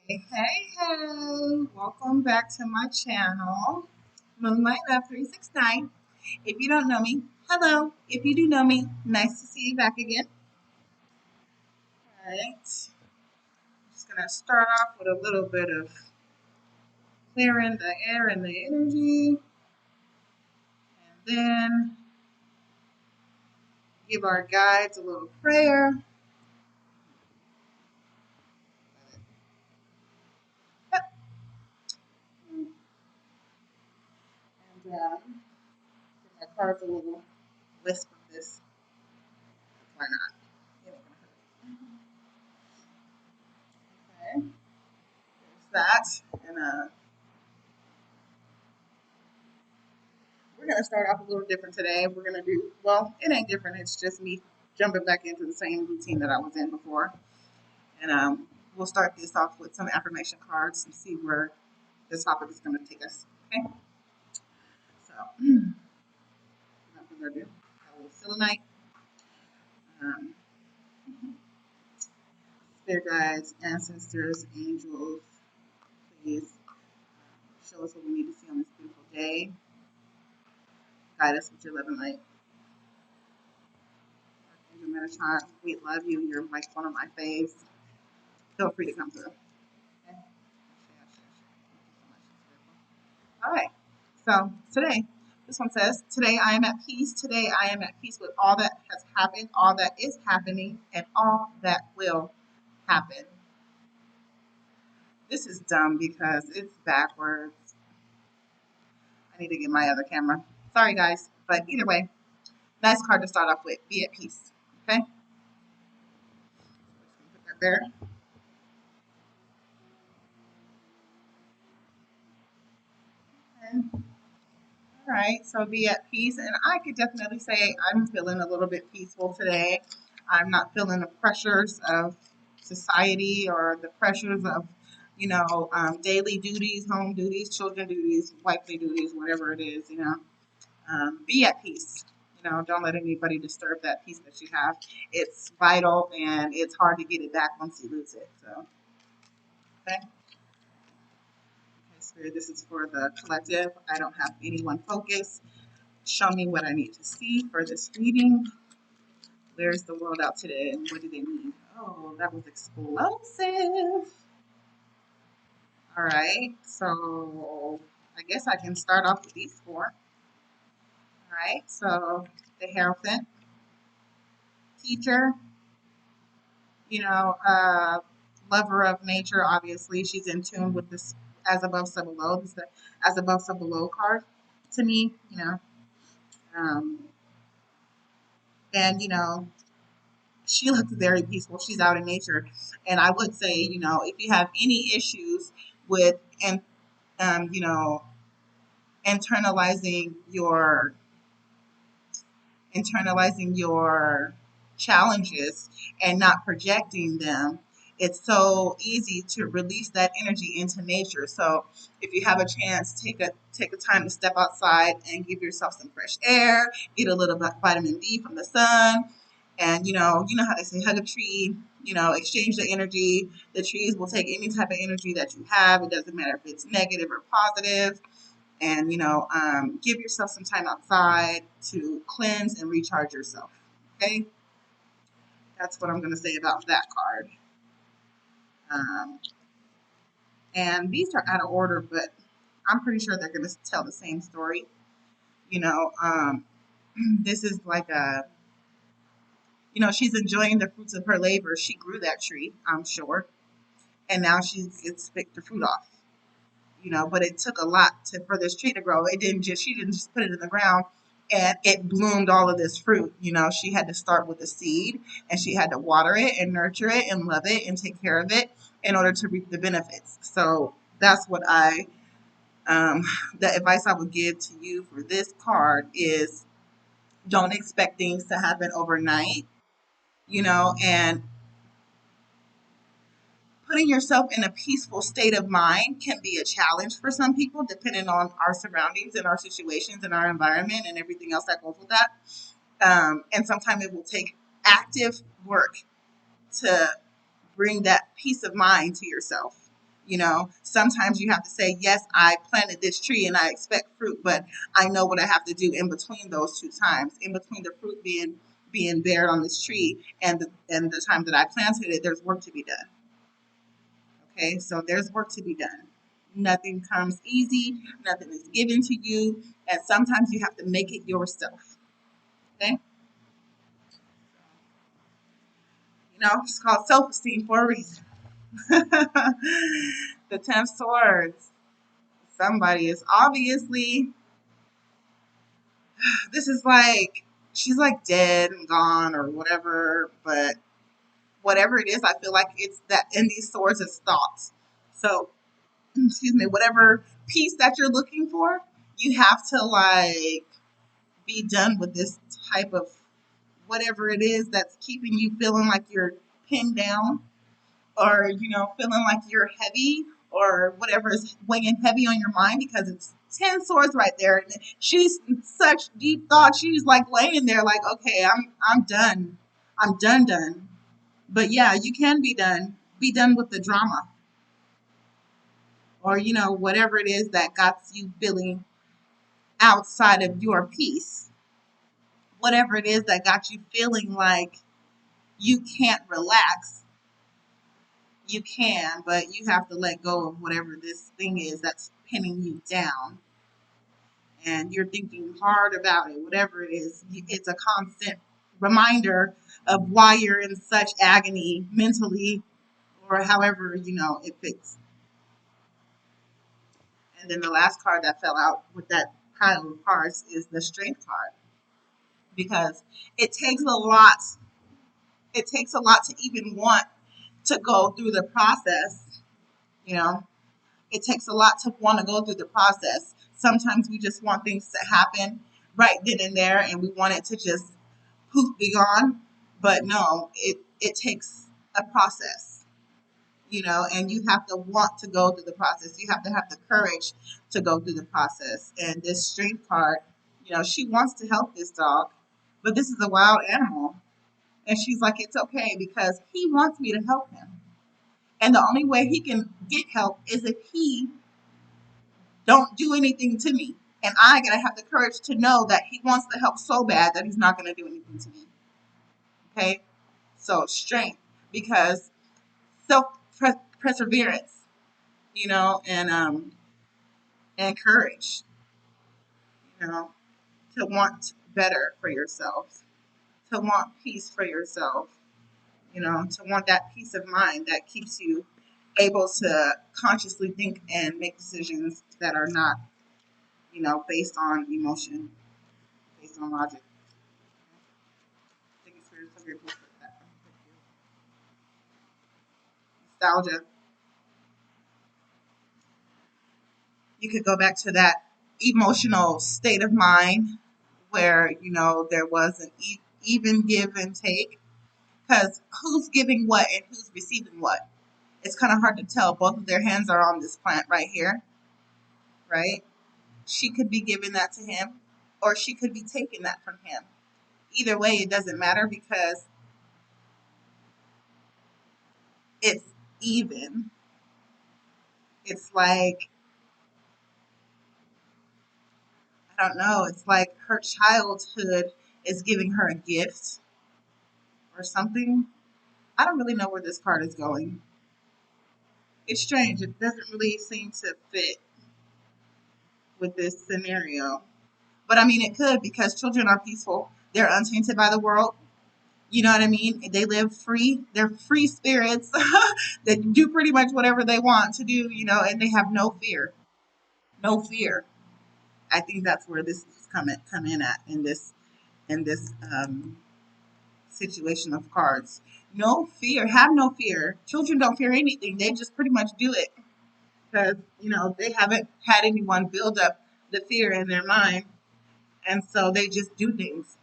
Hey, welcome back to my channel, Moonlight Love 369. If you don't know me, hello. If you do know me, nice to see you back again. All right, I'm just gonna start off with a little bit of clearing the air and the energy, and then give our guides a little prayer. And give my cards a little wisp of this. Why not? It ain't gonna hurt. Okay, there's that, and we're gonna start off a little different today. We're gonna do well. It ain't different. It's just me jumping back into the same routine that I was in before, and we'll start this off with some affirmation cards and see where this topic is gonna take us. Okay, so without further ado, a little selenite. Um, Spirit guides, ancestors, angels, please show us what we need to see on this beautiful day. Guide us with your love and light. Angel Metatron, we love you. You're like one of my faves. Feel free to come through. Okay? All right. So today, this one says, today I am at peace. Today I am at peace with all that has happened, all that is happening, and all that will happen. This is dumb because it's backwards. I need to get my other camera. Sorry, guys. But either way, nice card to start off with. Be at peace. Okay? Put that there. Okay. All right, so be at peace. And I could definitely say I'm feeling a little bit peaceful today. I'm not feeling the pressures of society or the pressures of, daily duties, home duties, children duties, wifely duties, whatever it is, be at peace. Don't let anybody disturb that peace that you have. It's vital and it's hard to get it back once you lose it. So, okay. Okay, Spirit, this is for the collective. I don't have anyone focused. Show me what I need to see for this reading. Where's the world out today and what do they need? Oh, that was explosive. All right, so I guess I can start off with these four. All right, so the Hierophant, teacher, you know, uh, lover of nature, obviously. She's in tune with this as above, so below. This is the as above, so below card to me, Um, and, she looks very peaceful. She's out in nature. And I would say, if you have any issues with, and you know, internalizing your internalizing your challenges and not projecting them, it's so easy to release that energy into nature. So if you have a chance, take a time to step outside and give yourself some fresh air, get a little vitamin D from the sun, and how they say hug a tree, exchange the energy. The trees will take any type of energy that you have. It doesn't matter if it's negative or positive, and give yourself some time outside to cleanse and recharge yourself. Okay, that's what I'm going to say about that card. um, and these are out of order, but I'm pretty sure they're going to tell the same story. you know um, this is like a, she's enjoying the fruits of her labor. She grew that tree, I'm sure, and now she gets picked the fruit off. But it took a lot for this tree to grow. She didn't just put it in the ground and it bloomed all of this fruit. She had to start with a seed, and she had to water it and nurture it and love it and take care of it in order to reap the benefits. So that's what um, the advice I would give to you for this card is, don't expect things to happen overnight, and putting yourself in a peaceful state of mind can be a challenge for some people, depending on our surroundings and our situations and our environment and everything else that goes with that. And sometimes it will take active work to bring that peace of mind to yourself. Sometimes you have to say, yes, I planted this tree and I expect fruit, but I know what I have to do in between those two times, in between the fruit being bared on this tree and the time that I planted it. There's work to be done. Okay, so there's work to be done. Nothing comes easy, nothing is given to you, and sometimes you have to make it yourself. Okay, it's called self-esteem for a reason. The 10 swords. Somebody is obviously, this is like, she's like dead and gone or whatever, but whatever it is, I feel like it's that in these swords is thoughts. So, excuse me, whatever peace that you're looking for, you have to like be done with this type of whatever it is that's keeping you feeling like you're pinned down, or feeling like you're heavy, or whatever is weighing heavy on your mind, because it's 10 swords right there, and she's in such deep thought. She's like laying there like, okay, I'm done. I'm done. But yeah, you can be done with the drama, or whatever it is that got you feeling outside of your peace, whatever it is that got you feeling like you can't relax. You can, but you have to let go of whatever this thing is that's pinning you down. And you're thinking hard about it, whatever it is. It's a constant reminder of why you're in such agony mentally, or however, it fits. And then the last card that fell out with that pile of cards is the strength card, because it takes a lot. It takes a lot to even want to go through the process, you know. It takes a lot to want to go through the process. Sometimes we just want things to happen right then and there, and we want it to just poof be gone. But no, it takes a process, and you have to want to go through the process. You have to have the courage to go through the process. And this strength card, she wants to help this dog, but this is a wild animal. And she's like, it's okay because he wants me to help him. And the only way he can get help is if he don't do anything to me. And I gotta have the courage to know that he wants to help so bad that he's not gonna do anything to me. Okay? So strength, because self perseverance, and courage, you know, to want better for yourself, to want peace for yourself, to want that peace of mind that keeps you able to consciously think and make decisions that are not, based on emotion, based on logic. Thank you for so grateful for that. Nostalgia. You could go back to that emotional state of mind where, there was an even give and take. Because who's giving what and who's receiving what? It's kind of hard to tell. Both of their hands are on this plant right here, right? She could be giving that to him, or she could be taking that from him. Either way, it doesn't matter because it's even. It's like, I don't know, it's like her childhood is giving her a gift or something. I don't really know where this card is going. It's strange. It doesn't really seem to fit with this scenario. But I mean, it could, because children are peaceful. They're untainted by the world. You know what I mean? They live free. They're free spirits that do pretty much whatever they want to do, and they have no fear. No fear. I think that's where this is come in at in this situation of cards. No fear. Have no fear. Children don't fear anything. They just pretty much do it because they haven't had anyone build up the fear in their mind, and so they just do things.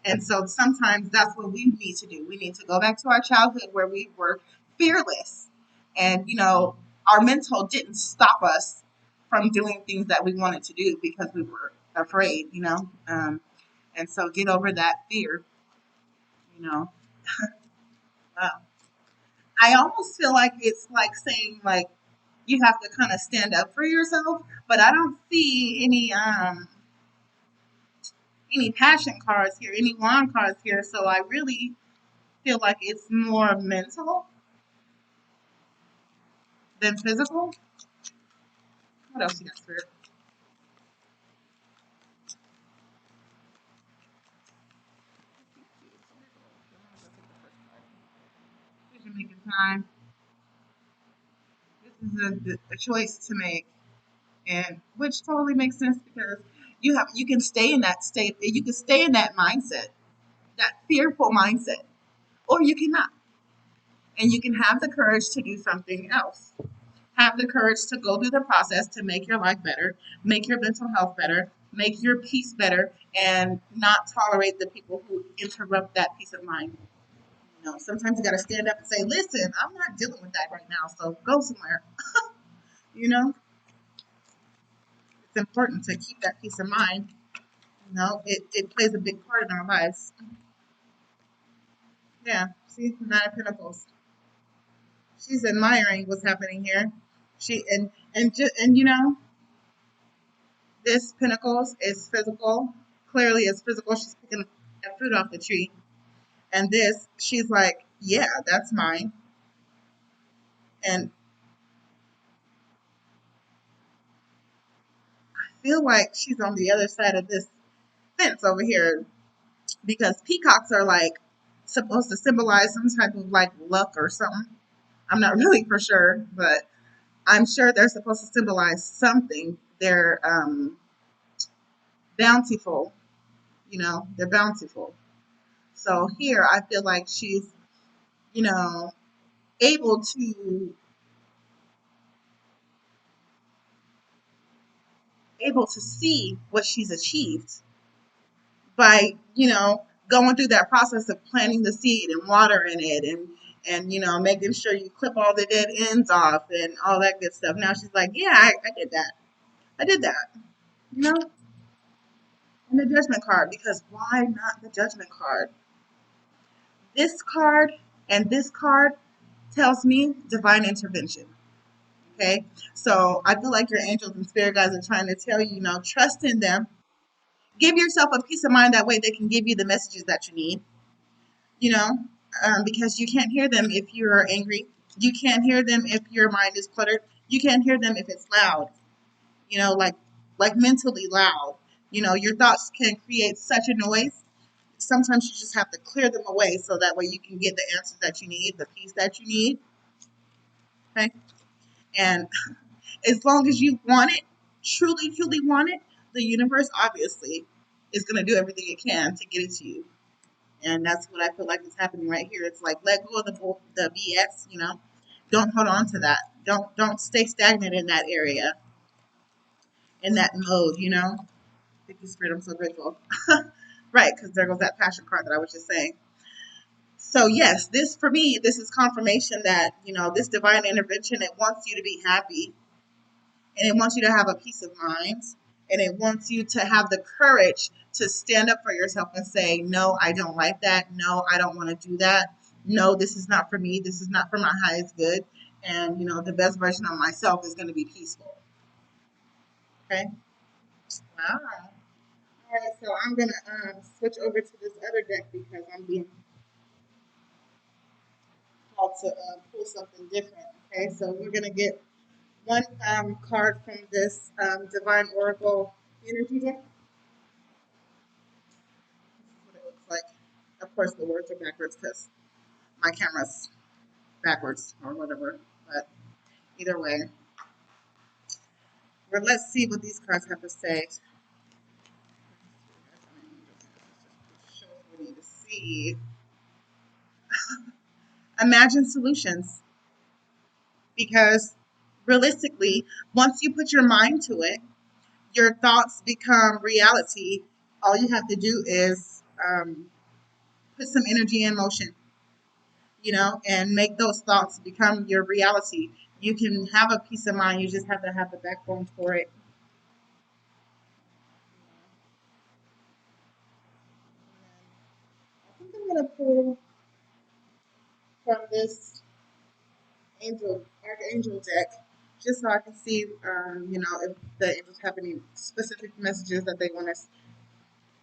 And so sometimes that's what we need to do. We need to go back to our childhood where we were fearless, and our mental didn't stop us from doing things that we wanted to do because we were afraid. And so get over that fear. You know, uh, I almost feel like it's like saying like You have to kind of stand up for yourself. But I don't see any passion cards here, any wand cards here. So I really feel like it's more mental than physical. What else you got, Spirit? Decision making time. This is a choice to make, and which totally makes sense because you can stay in that state. You can stay in that mindset, that fearful mindset, or you cannot. And you can have the courage to do something else. Have the courage to go through the process to make your life better, make your mental health better, make your peace better, and not tolerate the people who interrupt that peace of mind. Sometimes you got to stand up and say, listen, I'm not dealing with that right now, so go somewhere. You know, it's important to keep that peace of mind. It plays a big part in our lives. Yeah, see, Nine of Pentacles. She's admiring what's happening here. She and this Pentacles is physical. Clearly, it's physical. She's picking that fruit off the tree. And this, she's like, yeah, that's mine. And I feel like she's on the other side of this fence over here because peacocks are like supposed to symbolize some type of like luck or something. I'm not really for sure, but I'm sure they're supposed to symbolize something. They're bountiful, they're bountiful. So here I feel like she's, you know, able to see what she's achieved by, going through that process of planting the seed and watering it and making sure you clip all the dead ends off and all that good stuff. Now she's like, yeah, I did that. I did that. You know, and the judgment card, because why not the judgment card? This card and this card tells me divine intervention. Okay. So I feel like your angels and spirit guides are trying to tell you, trust in them. Give yourself a peace of mind that way they can give you the messages that you need, you know, because you can't hear them if you're angry. You can't hear them if your mind is cluttered. You can't hear them if it's loud, like mentally loud. Your thoughts can create such a noise. Sometimes you just have to clear them away so that way you can get the answers that you need, the peace that you need. Okay. And as long as you want it, truly, truly want it, the universe obviously is going to do everything it can to get it to you. And that's what I feel like is happening right here. It's like let go of the BS. Don't hold on to that. Don't stay stagnant in that area, in that mode. Thank you, Spirit. I'm so grateful. Right, because there goes that passion card that I was just saying. So yes, this for me, this is confirmation that this divine intervention, it wants you to be happy, and it wants you to have a peace of mind, and it wants you to have the courage to stand up for yourself and say, no, I don't like that. No, I don't want to do that. No, this is not for me. This is not for my highest good. And the best version of myself is going to be peaceful. Okay. Wow. All right, so I'm gonna switch over to this other deck because I'm being called to pull something different. Okay, so we're gonna get one card from this Divine Oracle Energy deck. This is what it looks like. Of course, the words are backwards because my camera's backwards or whatever. But either way, let's see what these cards have to say. Show us what we need to see. Imagine solutions, because realistically, once you put your mind to it, your thoughts become reality. All you have to do is put some energy in motion, and make those thoughts become your reality. You can have a peace of mind. You just have to have the backbone for it. I think I'm going to pull from this archangel deck. just so I can see, if the angels have any specific messages that they want us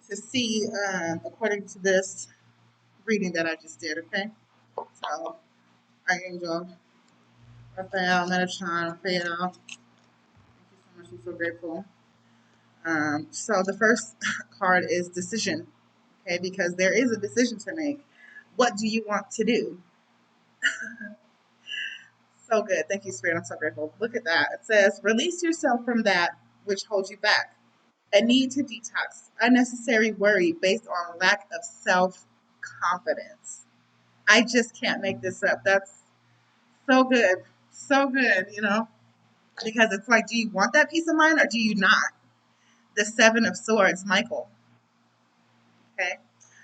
to see according to this reading that I just did. Okay, so Archangel Raphael, Metatron, Raphael. Thank you so much. I'm so grateful. So the first card is decision. Okay, because there is a decision to make. What do you want to do? So good. Thank you, Spirit. I'm so grateful. Look at that. It says, release yourself from that which holds you back. A need to detox, unnecessary worry based on lack of self confidence. I just can't make this up. That's so good. So good, because it's like, do you want that peace of mind or do you not? The Seven of Swords, Michael. Okay.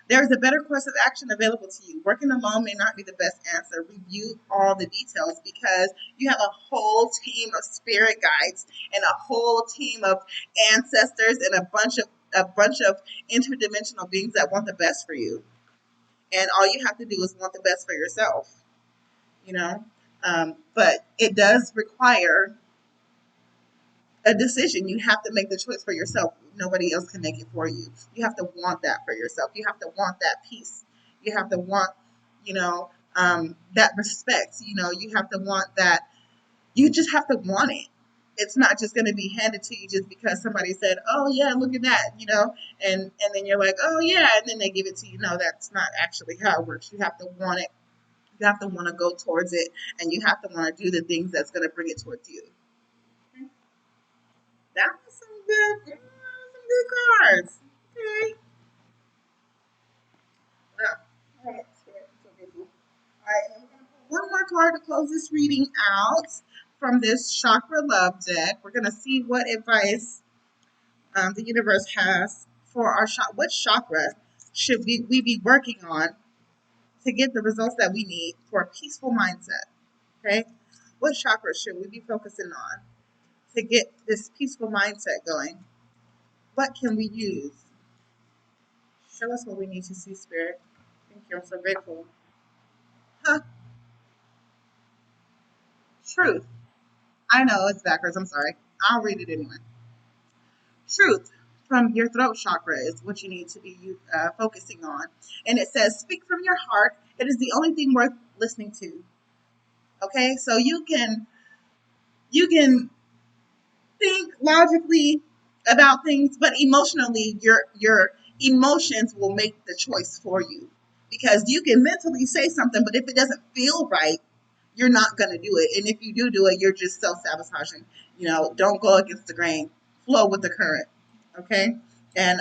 There is a better course of action available to you. Working alone may not be the best answer. Review all the details because you have a whole team of spirit guides and a whole team of ancestors and a bunch of interdimensional beings that want the best for you. And all you have to do is want the best for yourself, you know. But it does require a decision. You have to make the choice for yourself. Nobody else can make it for you. You have to want that for yourself. You have to want that peace. You have to want, that respect. You have to want that. You just have to want it. It's not just going to be handed to you just because somebody said, "Oh yeah, look at that," and then you're like, "Oh yeah," and then they give it to you. No, that's not actually how it works. You have to want it. You have to want to go towards it, and you have to want to do the things that's going to bring it towards you. That was some good cards. Okay. Yeah. All right. So beautiful. All right. And we're gonna pull one more card to close this reading out from this chakra love deck. We're gonna see what advice the universe has for our what chakra should we be working on to get the results that we need for a peaceful mindset. Okay. What chakra should we be focusing on to get this peaceful mindset going? What can we use? Show us what we need to see, Spirit. Thank you. I'm so grateful. Huh. Truth. I know it's backwards. I'm sorry. I'll read it anyway. Truth from your throat chakra is what you need to be focusing on. And it says, speak from your heart. It is the only thing worth listening to. Okay. So you can think logically about things, but emotionally, your emotions will make the choice for you. Because you can mentally say something, but if it doesn't feel right, you're not going to do it. And if you do it, you're just self sabotaging. Don't go against the grain. Flow with the current. Okay, and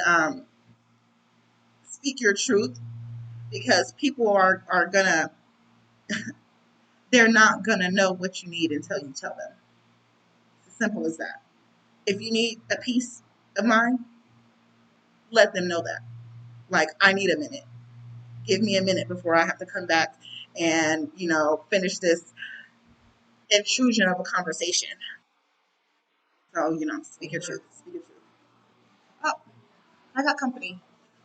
speak your truth because people are gonna they're not gonna know what you need until you tell them. It's as simple as that. If you need a peace of mind, let them know that. Like, I need a minute. Give me a minute before I have to come back and finish this intrusion of a conversation. So speak your truth. Speak your truth. Oh, I got company.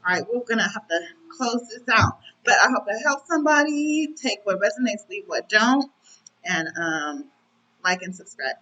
All right, we're gonna have to close this out. But I hope it helps somebody. Take what resonates, leave what don't, and like and subscribe.